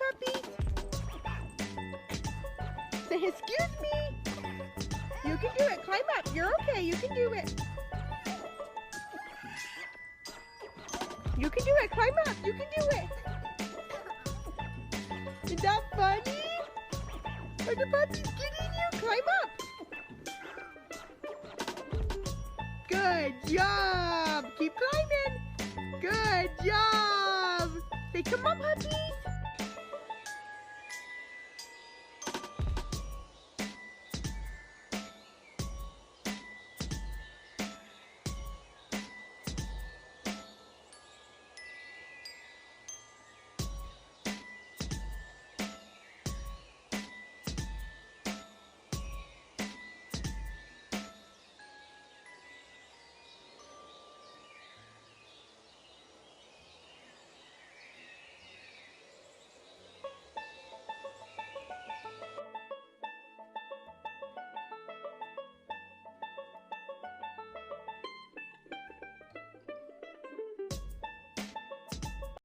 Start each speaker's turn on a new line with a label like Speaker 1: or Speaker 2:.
Speaker 1: puppy. Say, excuse me. You can do it. Climb up. You're okay. You can do it. You can do it. Climb up. You can do it. Is that funny? Are the puppies getting you? Climb up. Good job. Keep climbing. Good job. Say, come on, puppies.